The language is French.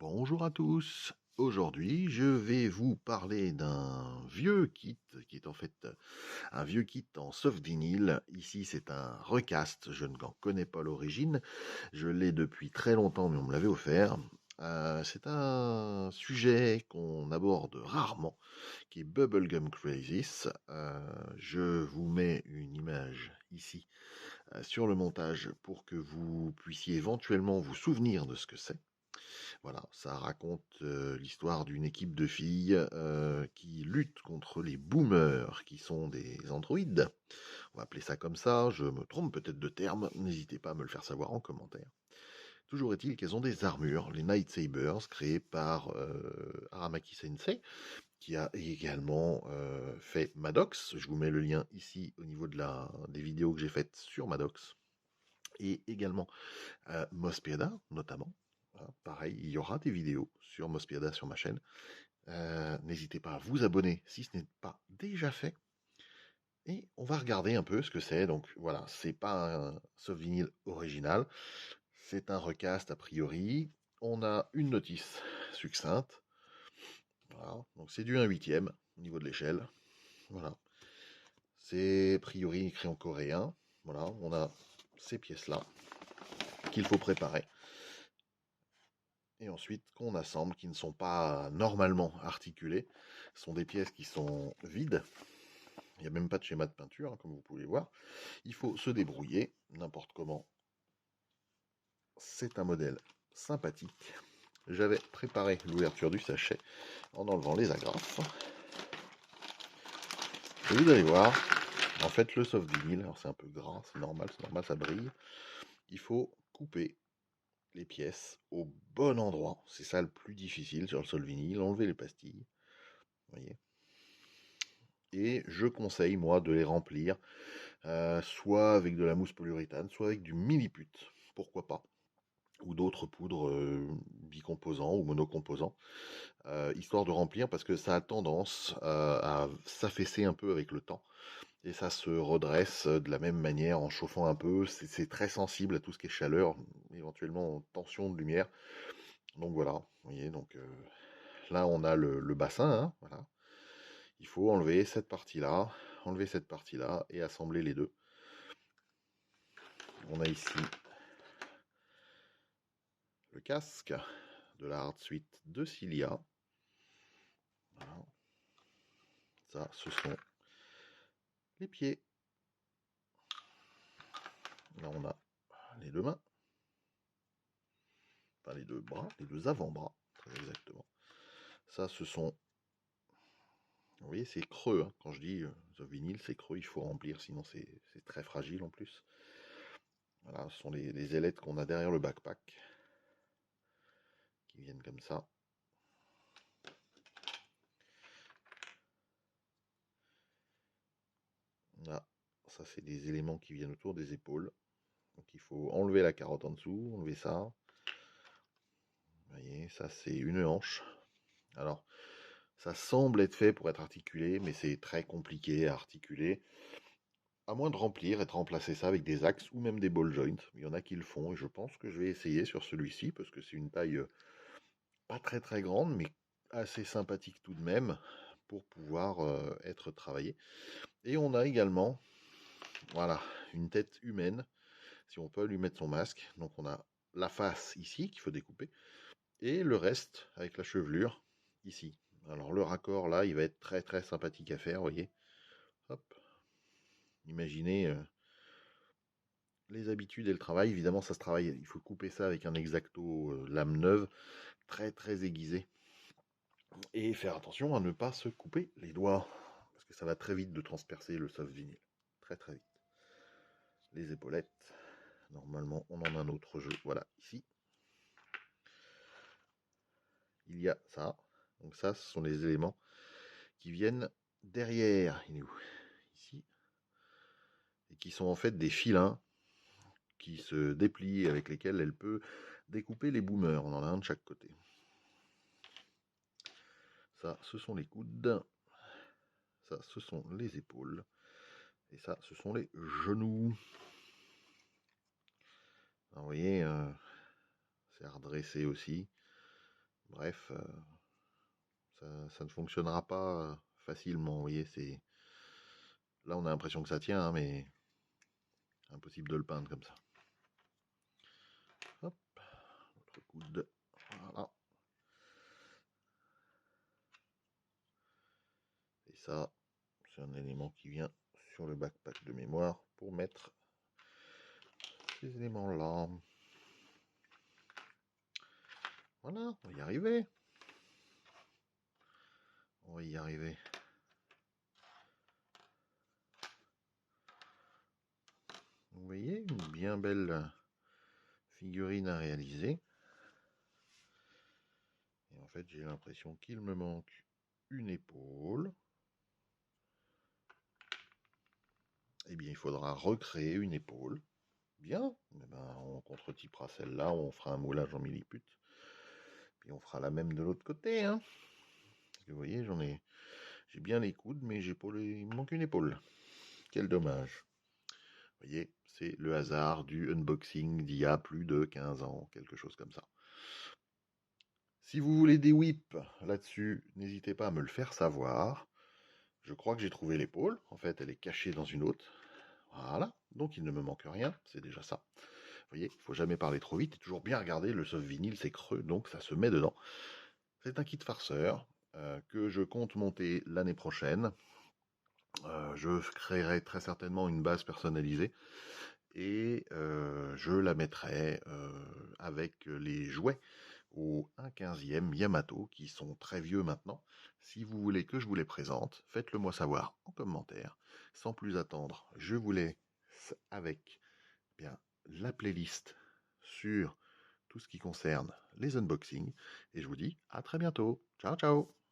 Bonjour à tous. Aujourd'hui, je vais vous parler d'un vieux kit qui est en fait un vieux kit en soft vinyle. Ici, c'est un recast. Je n'en connais pas l'origine. Je l'ai depuis très longtemps, mais on me l'avait offert. C'est un sujet qu'on aborde rarement, qui est Bubblegum Crisis. Je vous mets une image ici sur le montage pour que vous puissiez éventuellement vous souvenir de ce que c'est. Voilà, ça raconte l'histoire d'une équipe de filles qui lutte contre les boomers, qui sont des androïdes. On va appeler ça comme ça, je me trompe peut-être de terme, n'hésitez pas à me le faire savoir en commentaire. Toujours est-il qu'elles ont des armures, les Night Sabers, créées par Aramaki Sensei, qui a également fait Maddox. Je vous mets le lien ici au niveau des vidéos que j'ai faites sur Maddox. Et également Mospiada, notamment. Voilà, pareil, il y aura des vidéos sur Mospiada sur ma chaîne. N'hésitez pas à vous abonner si ce n'est pas déjà fait. Et on va regarder un peu ce que c'est. Donc voilà, c'est pas un soft vinyle original, c'est un recast a priori. On a une notice succincte. Voilà, donc c'est du 1/8 au niveau de l'échelle. Voilà, c'est a priori écrit en coréen. Voilà, on a ces pièces-là qu'il faut préparer. Et ensuite qu'on assemble, qui ne sont pas normalement articulées. Ce sont des pièces qui sont vides. Il n'y a même pas de schéma de peinture, hein, comme vous pouvez voir. Il faut se débrouiller n'importe comment. C'est un modèle sympathique. J'avais préparé l'ouverture du sachet en enlevant les agrafes. Et vous allez voir, en fait, le soft vinyle, alors c'est un peu gras, c'est normal, ça brille. Il faut couper les pièces au bon endroit. C'est ça le plus difficile sur le soft vinyle, enlever les pastilles. Vous voyez. Et je conseille, moi, de les remplir soit avec de la mousse polyuréthane, soit avec du milliput, pourquoi pas, ou d'autres poudres bicomposants ou monocomposants, histoire de remplir, parce que ça a tendance à s'affaisser un peu avec le temps, et ça se redresse de la même manière en chauffant un peu. C'est très sensible à tout ce qui est chaleur, éventuellement tension de lumière. Donc voilà, vous voyez, donc là on a le bassin, hein, voilà. Il faut enlever cette partie-là et assembler les deux. On a ici le casque de la Hard Suite de Cilia. Voilà. Ça, ce sont les pieds. Là, on a les deux mains. Enfin, les deux bras, les deux avant-bras, très exactement. Ça, ce sont... Vous voyez, c'est creux. Hein. Quand je dis The vinyle, c'est creux, il faut remplir, sinon c'est très fragile en plus. Voilà, ce sont les ailettes qu'on a derrière le backpack, qui viennent comme ça. Là, ça c'est des éléments qui viennent autour des épaules. Donc il faut enlever la carotte en dessous, enlever ça. Vous voyez, ça c'est une hanche. Alors, ça semble être fait pour être articulé, mais c'est très compliqué à articuler. À moins de remplir et de remplacer ça avec des axes ou même des ball joints. Il y en a qui le font et je pense que je vais essayer sur celui-ci parce que c'est une taille pas très très grande, mais assez sympathique tout de même pour pouvoir être travaillé. Et on a également, voilà, une tête humaine, si on peut lui mettre son masque. Donc on a la face ici qu'il faut découper et le reste avec la chevelure ici. Alors le raccord là, il va être très très sympathique à faire, vous voyez. Hop. Imaginez les habitudes et le travail. Évidemment, ça se travaille. Il faut couper ça avec un exacto lame neuve, très très aiguisé. Et faire attention à ne pas se couper les doigts, parce que ça va très vite de transpercer le soft vinyle. Très très vite. Les épaulettes. Normalement, on en a un autre jeu. Voilà, ici. Il y a ça. Donc ça, ce sont les éléments qui viennent derrière. Il est où? Ici. Et qui sont en fait des filins qui se déplient, avec lesquels elle peut découper les boomers. On en a un de chaque côté. Ça, ce sont les coudes. Ça, ce sont les épaules. Et ça, ce sont les genoux. Alors, vous voyez, c'est à redresser aussi. Vous voyez, ça, c'est des éléments qui viennent Bref, ça ne fonctionnera pas facilement. Vous voyez, là on a l'impression que ça tient, hein, mais impossible de le peindre comme ça. Hop, notre coude. Voilà. Et ça, c'est un élément qui vient sur le backpack de mémoire pour mettre ces éléments-là. Voilà, on va y arriver. On va y arriver. Vous voyez, une bien belle figurine à réaliser. Et en fait, j'ai l'impression qu'il me manque une épaule. Eh bien, il faudra recréer une épaule. Bien, eh ben, on contre-typera celle-là, on fera un moulage en milliput. Puis on fera la même de l'autre côté. Hein. Parce que vous voyez, j'ai bien les coudes, mais il me manque une épaule. Quel dommage. Vous voyez, c'est le hasard du unboxing d'il y a plus de 15 ans, quelque chose comme ça. Si vous voulez des whips là-dessus, n'hésitez pas à me le faire savoir. Je crois que j'ai trouvé l'épaule. En fait, elle est cachée dans une autre. Voilà, donc il ne me manque rien, c'est déjà ça. Vous voyez, il ne faut jamais parler trop vite et toujours bien regarder, le soft vinyle c'est creux, donc ça se met dedans. C'est un kit farceur que je compte monter l'année prochaine. Je créerai très certainement une base personnalisée et je la mettrai avec les jouets au 1/15e Yamato qui sont très vieux maintenant. Si vous voulez que je vous les présente, faites-le moi savoir en commentaire. Sans plus attendre, je vous laisse avec bien la playlist sur tout ce qui concerne les unboxings et je vous dis à très bientôt. Ciao ciao.